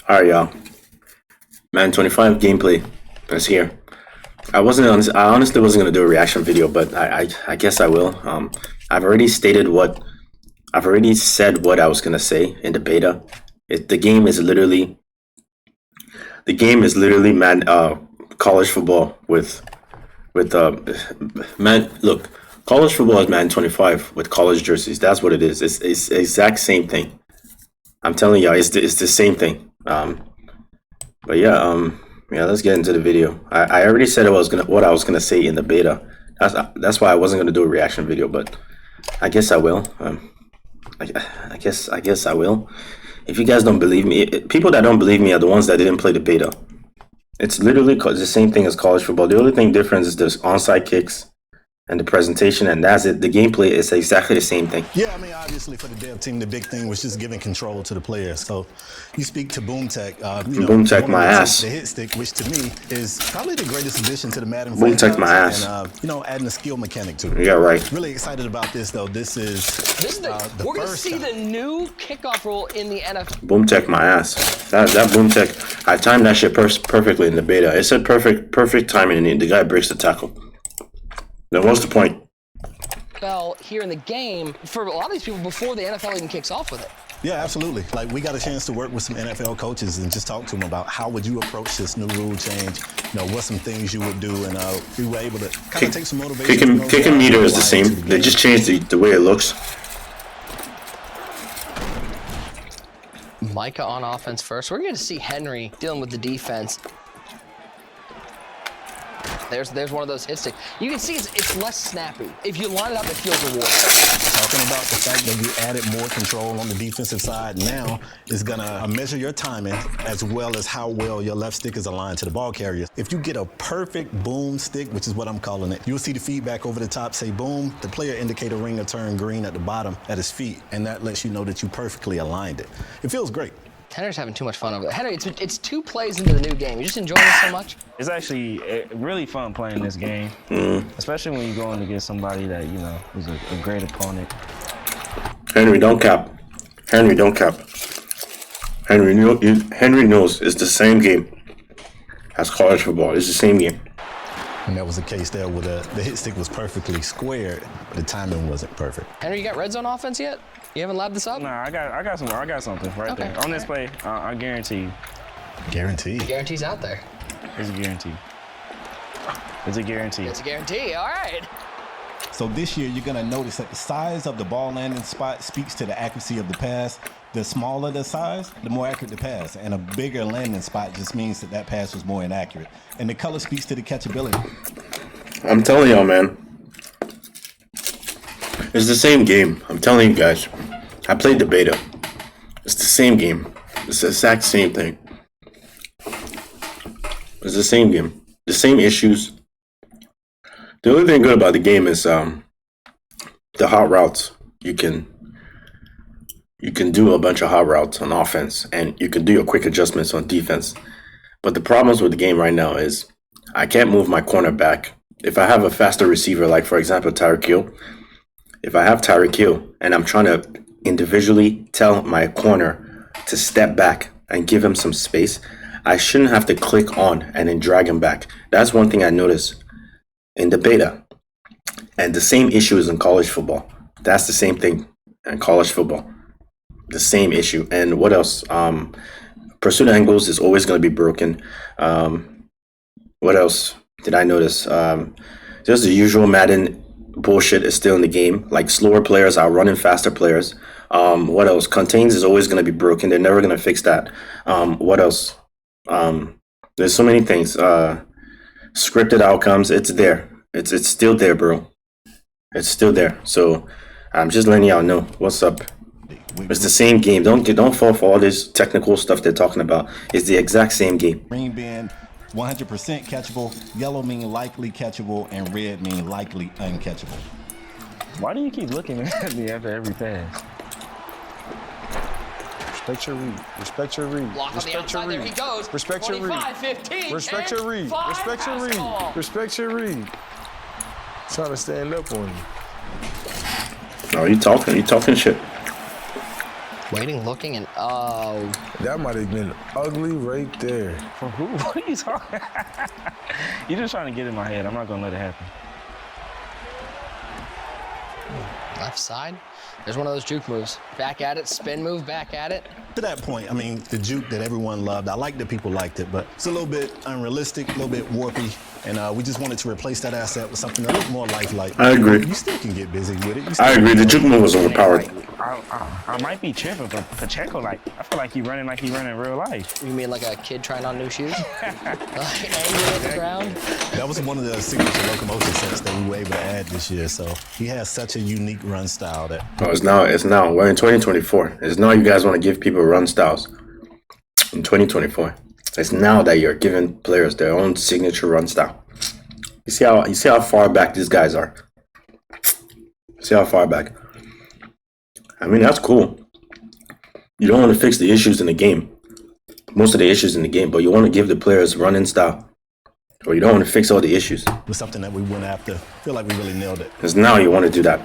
Alright, y'all. Man, 25 gameplay is here. I honestly wasn't gonna do a reaction video, but I guess I will. I've already stated what I've already said what I was gonna say in the beta. The game is literally man college football with man. Look, college football is Madden 25 with college jerseys. That's what it is. It's the exact same thing. I'm telling y'all, it's the same thing. But yeah, let's get into the video. I already said what I was gonna say in the beta. That's why I wasn't gonna do a reaction video, but I guess I will. I guess I will. If you guys don't believe me, people that don't believe me are the ones that didn't play the beta. It's literally the same thing as college football. The only thing difference is there's onside kicks and the presentation, and that's it. The gameplay is exactly the same thing. Yeah, I mean, obviously for the dev team, the big thing was just giving control to the players. So you speak to Boom Tech. Boom Tech my ass. The hit stick, which to me is probably the greatest addition to the Madden Boom Tech my ass. And, adding a skill mechanic to it. Yeah, right. Really excited about this, though. This is we're going to see the new kickoff rule in the NFL. Boom Tech my ass. That Boom Tech, I timed that shit perfectly in the beta. It said perfect timing, and the guy breaks the tackle. Then what's the point? Here in the game for a lot of these people before the NFL even kicks off with it. Yeah, absolutely. Like, we got a chance to work with some NFL coaches and just talk to them about how would you approach this new rule change, what some things you would do, and we were able to kind of take some motivation. Kicking meter is the same. They just changed the way it looks. Micah on offense first. We're going to see Henry dealing with the defense. There's one of those hit sticks. You can see it's less snappy. If you line it up, it feels rewarding. Talking about the fact that you added more control on the defensive side now is going to measure your timing as well as how well your left stick is aligned to the ball carrier. If you get a perfect boom stick, which is what I'm calling it, you'll see the feedback over the top say boom. The player indicator ring will turn green at the bottom at his feet, and that lets you know that you perfectly aligned it. It feels great. Henry's having too much fun over there. Henry, it's 2 plays into the new game. You just enjoying this so much? It's actually really fun playing this game, especially when you're going against somebody that, is a great opponent. Henry, don't cap. Henry, don't cap. Henry knows it's the same game as college football. It's the same game. And that was the case there where the hit stick was perfectly squared, but the timing wasn't perfect. Henry, you got red zone offense yet? You haven't labbed this up? Nah, I got something right there. On this play, I guarantee you. Guarantee. The guarantee's out there. It's a guarantee. It's a guarantee. It's a guarantee. All right. So this year, you're going to notice that the size of the ball landing spot speaks to the accuracy of the pass. The smaller the size, the more accurate the pass. And a bigger landing spot just means that pass was more inaccurate. And the color speaks to the catchability. I'm telling y'all, man. It's the same game. I'm telling you guys. I played the beta. It's the same game. It's the exact same thing. It's the same game. The same issues. The only thing good about the game is the hot routes. You can do a bunch of hot routes on offense, and you can do your quick adjustments on defense. But the problems with the game right now is I can't move my corner back. If I have a faster receiver, like for example Tyreek Hill, if I have Tyreek Hill and I'm trying to individually tell my corner to step back and give him some space, I shouldn't have to click on and then drag him back. That's one thing I noticed in the beta. And the same issue is in college football. That's the same thing in college football. The same issue. And what else? Pursuit angles is always going to be broken. What else did I notice? Just the usual Madden bullshit is still in the game. Like slower players are running faster players. What else? Contains is always going to be broken. They're never going to fix that. What else? There's so many things. Scripted outcomes. It's there. It's still there, bro. It's still there. So I'm just letting y'all know what's up. It's the same game. Don't fall for all this technical stuff they're talking about. It's the exact same game. Green being 100% catchable, yellow mean likely catchable, and red mean likely uncatchable. Why do you keep looking at me after every pass? Respect your read. Respect your read. Block on the outside, there he goes. Respect your read. 15, Respect your read. Respect your read. Respect your read. Trying to stand up on you. No, you talking shit. Waiting, looking, and oh. That might have been ugly right there. For who? What are you talking? You're just trying to get in my head. I'm not gonna let it happen. Left side. There's one of those juke moves. Back at it, spin move, back at it. To that point, I mean, the juke that everyone loved, I like that people liked it, but it's a little bit unrealistic, a little bit warpy, and we just wanted to replace that asset with something a little more lifelike. I agree. You still can get busy with it. I agree. The juke move was overpowered. I might be tripping, but Pacheco, like, I feel like he running in real life. You mean like a kid trying on new shoes? Like angry at the ground? That was one of the signature locomotion sets that we were able to add this year. So he has such a unique run style that. Oh, it's now. We're in 2024. It's now you guys want to give people run styles. In 2024, it's now that you're giving players their own signature run style. You see how far back these guys are. See how far back. I mean, that's cool. You don't want to fix the issues in the game. Most of the issues in the game, but you want to give the players running style. Or you don't want to fix all the issues. It was something that we went after. Feel like we really nailed it. Because now you want to do that.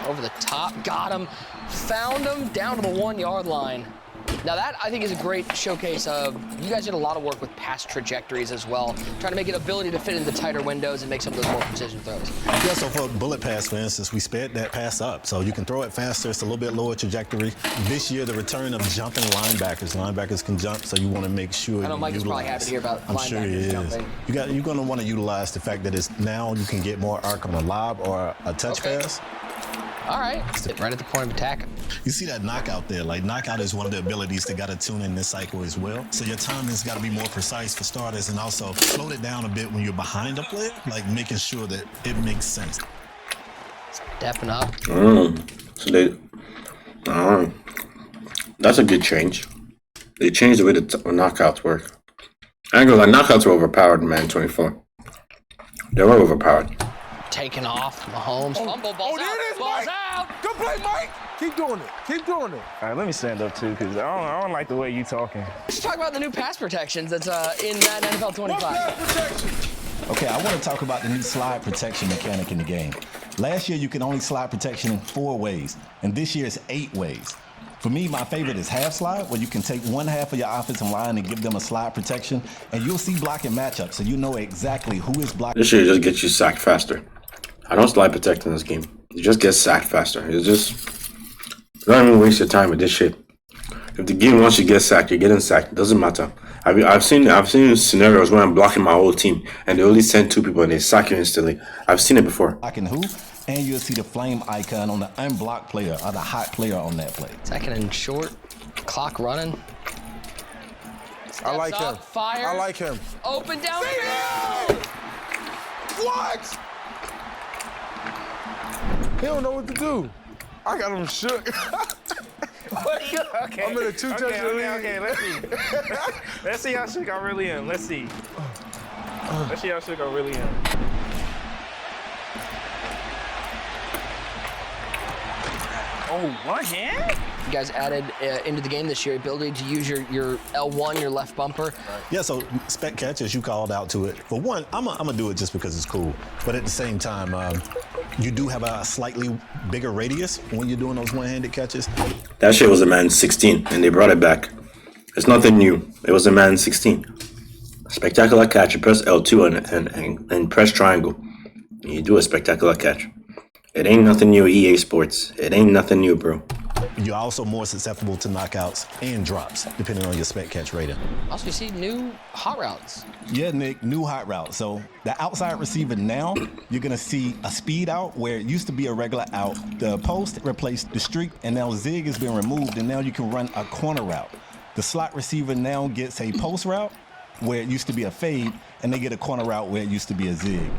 Over the top, got him, found him down to the 1 yard line. Now that, I think, is a great showcase of, you guys did a lot of work with pass trajectories as well, trying to make an ability to fit into tighter windows and make some of those more precision throws. Yeah, so for bullet pass, for instance, we sped that pass up. So you can throw it faster, it's a little bit lower trajectory. This year, the return of jumping linebackers. Linebackers can jump, so you want to make sure I know Mike is probably happy to hear about I'm sure he linebackers is. jumping. You're going to want to utilize the fact that it's now you can get more arc on a lob or a touch pass. All right, right at the point of attack. You see that knockout there? Like, knockout is one of the abilities that got to tune in this cycle as well. So your timing's got to be more precise for starters, and also slow it down a bit when you're behind a player, like making sure that it makes sense. Stepping up. So that's a good change. They changed the way the knockouts work. I ain't gonna lie, knockouts were overpowered in Madden 24. They were overpowered. Taking off, Mahomes, fumble, balls there out, it is, balls Mike. out. Good play, Mike. Keep doing it. Keep doing it. All right, let me stand up too, because I don't like the way you talking. Let's talk about the new pass protections that's in Madden NFL 25. Okay, I want to talk about the new slide protection mechanic in the game. Last year, you could only slide protection in 4 ways, and this year it's 8 ways. For me, my favorite is half slide, where you can take one half of your offensive line and give them a slide protection, and you'll see blocking matchups, so you know exactly who is blocking. This shit just gets you sacked faster. I don't slide protect in this game. You just get sacked faster. It's just, don't even waste your time with this shit. If the game wants you to get sacked, you're getting sacked. It doesn't matter. I've seen scenarios where I'm blocking my whole team and they only send 2 people and they sack you instantly. I've seen it before. Blocking who? And you'll see the flame icon on the unblocked player or the hot player on that play. Second and short, clock running. I like Steps him. up, fires. I like him. Open downfield. What? He don't know what to do. I got him shook. What are you? Okay. I'm in a 2 touchdown lead. Okay, let's see. Let's see how shook I really am. Let's see. Let's see how shook I really am. Oh, one hand? You guys added into the game this year ability to use your L1, your left bumper. Yeah, so spec catch, as you called out to it. For one, I'm gonna do it just because it's cool. But at the same time, you do have a slightly bigger radius when you're doing those one-handed catches. That shit was a Madden 16 and they brought it back. It's nothing new. It was a Madden 16. Spectacular catch. You press L2 and press triangle. And you do a spectacular catch. It ain't nothing new, EA Sports. It ain't nothing new, bro. You're also more susceptible to knockouts and drops, depending on your spec catch rating. Also, you see new hot routes. Yeah, Nick, new hot route. So the outside receiver now, you're going to see a speed out where it used to be a regular out. The post replaced the streak, and now zig has been removed, and now you can run a corner route. The slot receiver now gets a post route where it used to be a fade, and they get a corner route where it used to be a zig.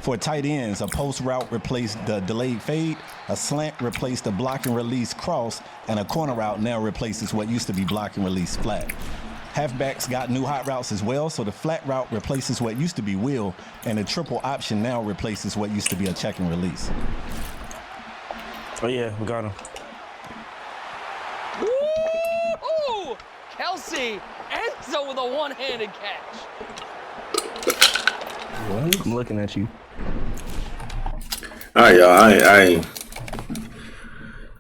For tight ends, a post route replaced the delayed fade, a slant replaced the block and release cross, and a corner route now replaces what used to be block and release flat. Halfbacks got new hot routes as well, so the flat route replaces what used to be wheel, and the triple option now replaces what used to be a check and release. Oh yeah, we got him. Ooh! Kelsey, Enzo with a one-handed catch. I'm looking at you. All right, y'all.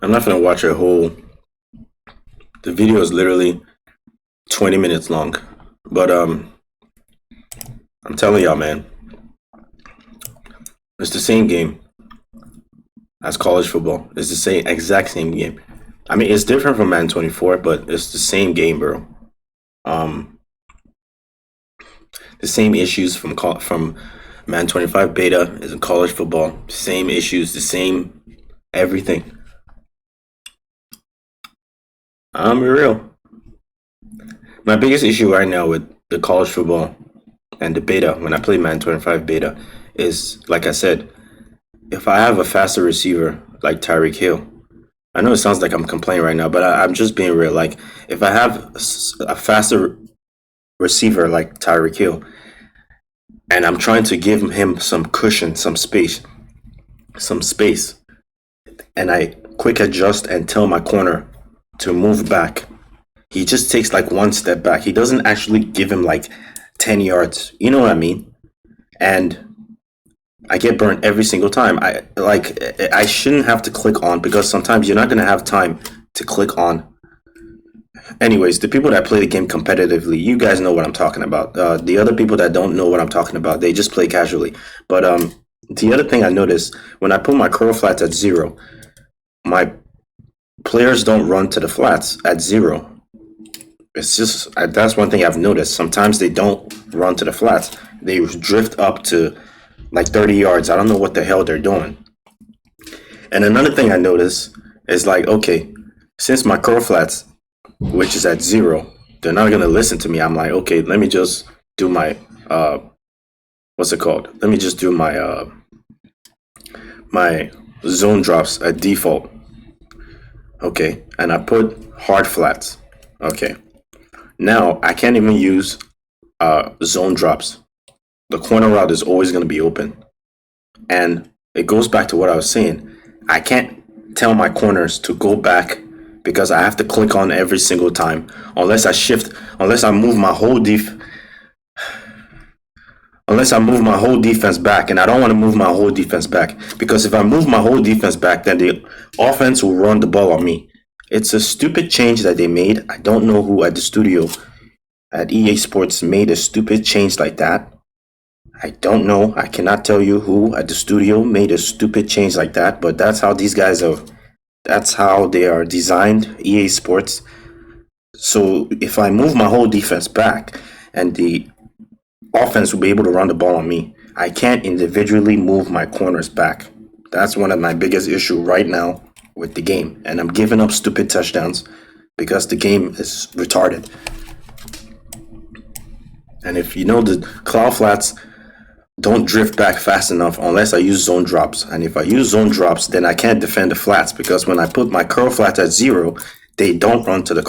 I'm not gonna watch a whole. The video is literally 20 minutes long, but I'm telling y'all, man, it's the same game as college football. It's the same exact same game. I mean, it's different from Madden 24, but it's the same game, bro. The same issues from Madden 25 beta is in college football. Same issues, the same everything. I'm real. My biggest issue right now with the college football and the beta, when I play Madden 25 beta, is like I said, if I have a faster receiver like Tyreek Hill, I know it sounds like I'm complaining right now, but I'm just being real. Like, if I have a faster receiver like Tyreek Hill, and I'm trying to give him some cushion, some space, and I quick adjust and tell my corner to move back, he just takes like one step back. He doesn't actually give him like 10 yards. You know what I mean? And I get burnt every single time. I shouldn't have to click on, because sometimes you're not going to have time to click on. Anyways, the people that play the game competitively, you guys know what I'm talking about. The other people that don't know what I'm talking about, they just play casually. But the other thing I noticed, when I put my curl flats at 0, my players don't run to the flats at 0. It's just, that's one thing I've noticed. Sometimes they don't run to the flats. They drift up to like 30 yards. I don't know what the hell they're doing. And another thing I noticed is like, okay, since my curl flats, which is at 0, they're not going to listen to me. I'm like, okay, let me just do my, what's it called? Let me just do my, my zone drops at default. Okay, and I put hard flats. Okay, now I can't even use zone drops. The corner route is always going to be open. And it goes back to what I was saying. I can't tell my corners to go back, because I have to click on every single time, unless I move my whole defense back, and I don't want to move my whole defense back, because if I move my whole defense back, then the offense will run the ball on me. It's a stupid change that they made. I don't know who at the studio at EA Sports made a stupid change like that. I don't know. I cannot tell you who at the studio made a stupid change like that, but that's how these guys are. That's how they are designed, EA Sports. So if I move my whole defense back and the offense will be able to run the ball on me, I can't individually move my corners back. That's one of my biggest issues right now with the game. And I'm giving up stupid touchdowns because the game is retarded. And if you know, the cloud flats don't drift back fast enough unless I use zone drops. And if I use zone drops, then I can't defend the flats, because when I put my curl flats at 0, they don't run to the